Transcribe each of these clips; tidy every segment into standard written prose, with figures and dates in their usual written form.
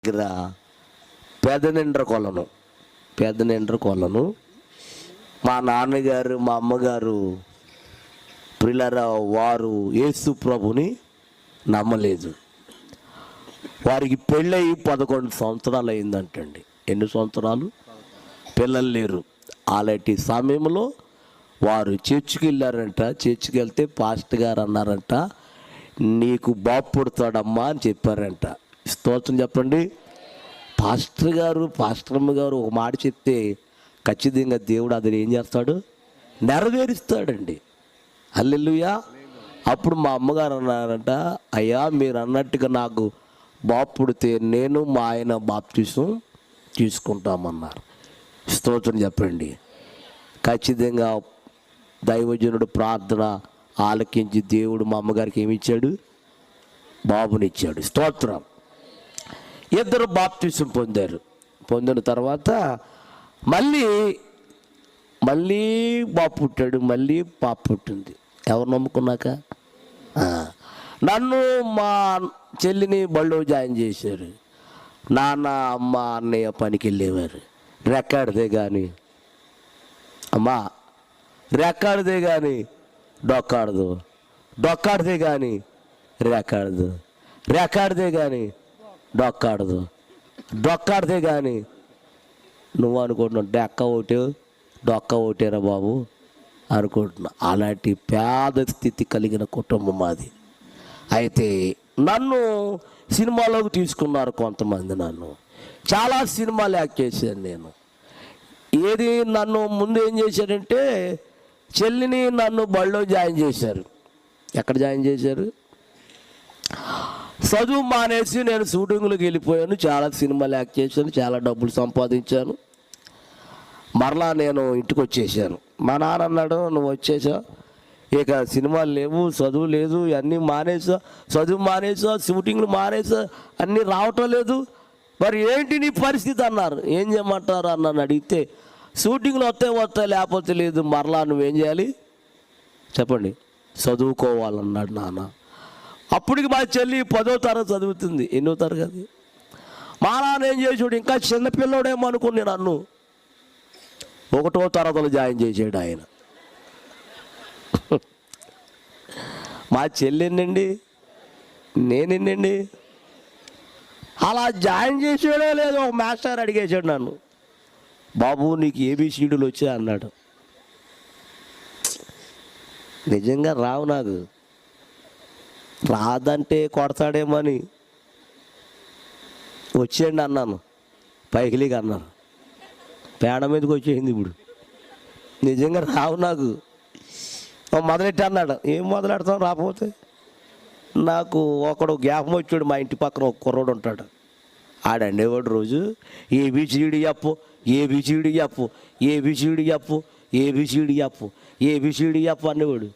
దగ్గర పెదనిండ్ర కొలను మా నాన్నగారు మా అమ్మగారు ప్రియులారా వారు యేసు ప్రభుని నమ్మలేదు. వారికి పెళ్ళయి 11 సంవత్సరాలు అయిందంటండి. ఎన్ని సంవత్సరాలు? పిల్లలు లేరు. అలాంటి సమయంలో వారు చర్చికి వెళ్ళారంట. చర్చికి వెళ్తే పాస్టర్ గారు అన్నారంట, నీకు బాబు పుడతాడమ్మా అని చెప్పారంట. స్తోత్రం చెప్పండి. పాస్టరమ్మ గారు ఒక మాట చెప్తే ఖచ్చితంగా దేవుడు అది ఏం చేస్తాడు? నెరవేరుస్తాడండి. హల్లెలూయా. అప్పుడు మా అమ్మగారు అన్నారంట, అయ్యా మీరు అన్నట్టుగా నాకు బాబు పుడితే నేను మా ఆయన బాప్తిసం తీసుకుంటామన్నారు. స్తోత్రం చెప్పండి. ఖచ్చితంగా దైవజనుడు ప్రార్థన ఆలకించి దేవుడు మా అమ్మగారికి ఏమి ఇచ్చాడు? బాబునిచ్చాడు. స్తోత్రం. ఇద్దరు బాప్తిసం పొందిన తర్వాత మళ్ళీ బాబు పుట్టాడు, మళ్ళీ పాప పుట్టింది. ఎవరు నమ్ముకున్నాక? నన్ను మా చెల్లిని బళ్ళో జాయిన్ చేశారు. నాన్న అమ్మ అన్నయ్య పనికి వెళ్ళేవారు. రెక్కాడితే కానీ అమ్మా రెక్కాడితే కానీ డొక్కాడదు, డొక్కాడితే కానీ రెక్కాడదు, రెక్కాడితే కానీ డొక్కాడదు, డొక్కాడితే కానీ నువ్వు అనుకుంటున్నావు డెక్క ఒకటే డొక్క ఒకటేరా బాబు అనుకుంటున్నా. అలాంటి పేద స్థితి కలిగిన కుటుంబం మాది. అయితే నన్ను సినిమాలోకి తీసుకున్నారు కొంతమంది. నన్ను చాలా సినిమాలు యాక్ట్ చేశాను నేను. నన్ను ముందు ఏం చేశారంటే చెల్లిని నన్ను బళ్ళో జాయిన్ చేశారు. ఎక్కడ జాయిన్ చేశారు? చదువు మానేసి నేను షూటింగ్లకు వెళ్ళిపోయాను. చాలా సినిమాలు యాక్ట్ చేశాను, చాలా డబ్బులు సంపాదించాను. మరలా నేను ఇంటికి వచ్చేసాను. మా నాన్న అన్నాడు, నువ్వు వచ్చేసా, ఇక సినిమాలు లేవు, చదువు లేదు, అన్నీ మానేసా, చదువు మానేసా, షూటింగ్లు మానేసా, అన్నీ రావటం లేదు, మరి ఏంటి నీ పరిస్థితి అన్నారు. ఏం చేయమంటారు అన్నాను. అడిగితే షూటింగ్లు వస్తాయి లేకపోతే లేదు, మరలా నువ్వేం చేయాలి చెప్పండి, చదువుకోవాలన్నాడు నాన్న. అప్పటికి మా చెల్లి 10వ తరగతి చదువుతుంది. ఎన్నో తరగతి? మా నాన్న ఏం చేసాడు, ఇంకా చిన్నపిల్లడేమో అనుకుని నన్ను 1వ తరగతిలో జాయిన్ చేసాడు ఆయన. మా చెల్లి ఎన్నండి, నేనెన్నండి. అలా జాయిన్ చేసాడో లేదో ఒక మాస్టర్ అడిగేసాడు నన్ను, బాబు నీకు ఏబిసిడీలు వచ్చా అన్నాడు. నిజంగా రావు, నాకు రాదంటే కొడతాడేమో అని వచ్చేయండి అన్నాను. పైకిలిగా అన్నారు, పేడ మీదకి వచ్చేసింది. ఇప్పుడు నిజంగా రావు నాకు. మొదలెట్టి అన్నాడు. ఏం మొదలెడతాం రాకపోతే? నాకు ఒకడు జ్ఞాపకం వచ్చాడు. మా ఇంటి పక్కన ఒక కుర్రోడు ఉంటాడు. ఆడండేవాడు రోజు ఏబిసిడి చెప్పు, ఏబిసిడి చెప్పు, ఏబిసిడి చెప్పు, ఏబిసిడి చెప్పు, ఏబిసిడి చెప్పు అనేవాడు.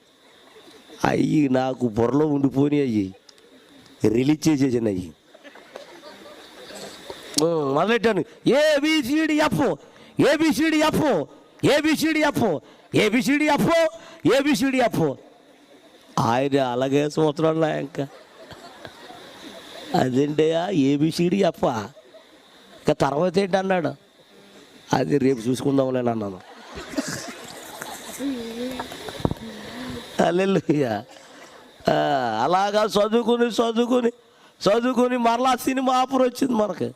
అయ్యి నాకు బుర్రలో ఉండిపోయి అయ్యి రిలీజ్ చేసేసాను. అయ్యి మొదలెట్టాను, ఏబిసిడి చెప్పు, ఏబిసిడి చెప్పు, ఏబిసిడి చెప్పు, ఏబిసిడి చెప్పు, ఏబిసిడి చెప్పు. ఆయన అలాగే సంవత్సరాలు ఇంకా అదేంటయ్యా ఏబిసిడి చెప్ప, ఇంకా తర్వాత ఏంటి అన్నాడు. అది రేపు చూసుకుందాంలే అన్నాను. హల్లెలూయా. అలాగా చదువుకుని మరలా సినిమా ఆఫర్ వచ్చింది మనకి.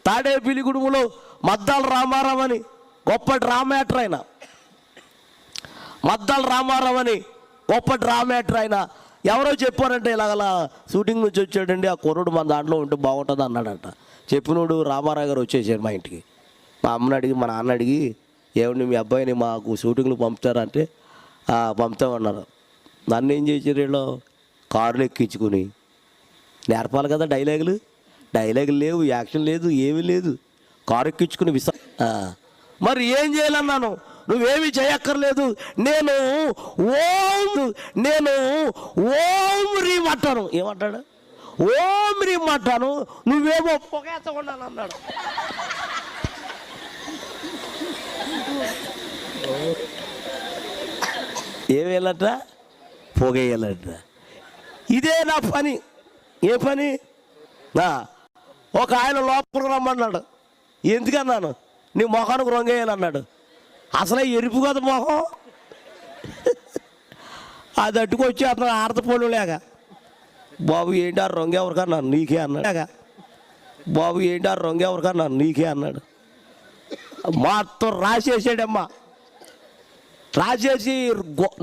తాడేపల్లిగూడెంలో మద్దాల రామారావు అని గొప్ప డ్రామా యాక్టర్ ఆయన. మద్దాల రామారావు అని గొప్ప డ్రామా యాక్టర్ ఆయన. ఎవరో చెప్పారంటే ఇలాగలా షూటింగ్ నుంచి వచ్చాడండి, ఆ కుర్రుడు మన దాంట్లో ఉంటే బాగుంటుంది అన్నాడంట. చెప్పినోడు రామారావు గారు వచ్చేసాడు మా ఇంటికి. మా అమ్మని అడిగి మా నాన్న అడిగి, ఏమండి మీ అబ్బాయిని మాకు షూటింగ్లు పంపుతారా అంటే పంపుతామన్నారు. నన్ను ఏం చేశారు వీళ్ళు, కారులు ఎక్కించుకుని నేర్పాలి కదా డైలాగులు లేవు, యాక్షన్ లేదు, ఏమీ లేదు. కారు ఎక్కించుకుని మరి ఏం చేయాలన్నాను. నువ్వేమీ చేయక్కర్లేదు, నేను ఓం రీం అంటాను. ఏమంటాడు? ఓం రీం అంటాను, నువ్వేమో పొగేస్తకుండాను అన్నాడు. ఏమేయాలట? పొగేయాలట. ఇదే నా పని. ఏ పని? ఒక ఆయన లోపలికి రమ్మన్నాడు. ఎందుకన్నాను, నీ మొఖానికి రొంగేయాలన్నాడు. అసలే ఎరుపు కదా మొహం. అది అట్టుకొచ్చి అతను ఆడతపోలు లేక, బాబు ఏంటి ఆ రొంగ ఎవరికన్నాను, నీకే అన్నాడు. బాబు ఏంటి ఆ రొంగ ఎవరికన్నాను, నీకే అన్నాడు. మొత్తం రాసేసాడమ్మా. రాసేసి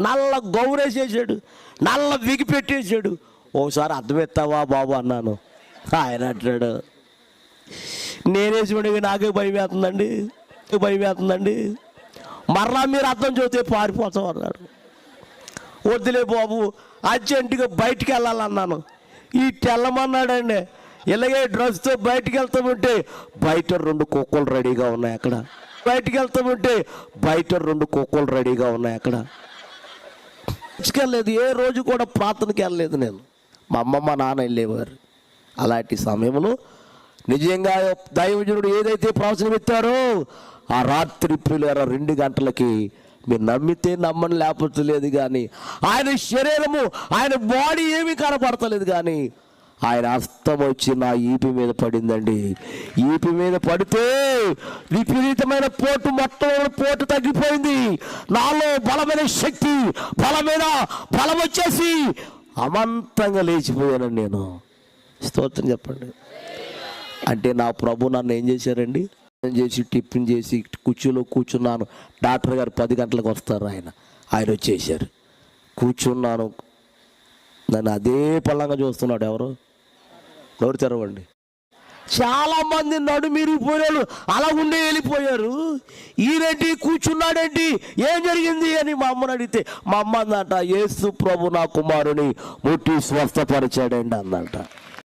నల్ల గౌరేసేసాడు, నల్ల విగి పెట్టేసాడు. ఓసారి అర్థమెత్తావా బాబు అన్నాను. ఆయన అంటాడు, నేనేసి నాకే భయం వేస్తుందండి, మరలా మీరు అర్థం చూస్తే పారిపోతాం అన్నాడు. వద్దులే బాబు, అర్జెంటుగా బయటికి వెళ్ళాలన్నాను. ఈ తెల్లమన్నాడండి. ఇలాగే డ్రెస్తో బయటికి వెళ్తామంటే బయట 2 కుక్కలు రెడీగా ఉన్నాయి అక్కడ. బయటికి వెళ్తామంటే బయట 2 కుక్కలు రెడీగా ఉన్నాయి అక్కడ. వెళ్ళలేదు, ఏ రోజు కూడా ప్రార్థనకి వెళ్ళలేదు నేను. మా అమ్మ మా నాన్న వెళ్ళేవారు. అలాంటి సమయంలో నిజంగా దైవజనుడు ఏదైతే ప్రవచనం ఇస్తారో ఆ రాత్రి ప్రియులారా 2 గంటలకి, మీరు నమ్మితే నమ్మని లేకపోతే లేదు కానీ, ఆయన శరీరము, ఆయన బాడీ ఏమీ కనపడతలేదు కానీ ఆయన హస్తం వచ్చి నా ఈపి మీద పడిందండి. ఈపి మీద పడితే విపరీతమైన పోటు, మొత్తం పోటు తగ్గిపోయింది. నాలో బలమైన శక్తి, బలం వచ్చేసి అమంతంగా లేచిపోయానండి నేను. స్తోత్రం చెప్పండి. అంటే నా ప్రభు నన్ను ఏం చేశారండి, టిఫిన్ చేసి కుర్చీలో కూర్చున్నాను. డాక్టర్ గారు 10 గంటలకు వస్తారు. ఆయన వచ్చేసారు. కూర్చున్నాను. నన్ను అదే పళ్ళంగా చూస్తున్నాడు. ఎవరు నోరు తెరవండి. చాలామంది నడుమిరిగిపోయారు, అలా ఉండే వెళ్ళిపోయారు. ఈయనేంటి కూర్చున్నాడేంటి, ఏం జరిగింది అని మా అమ్మని అడిగితే, మా అమ్మ అందంట, యేసు ప్రభు నా కుమారుని ముట్టి స్వస్థపరిచాడండి అందంట.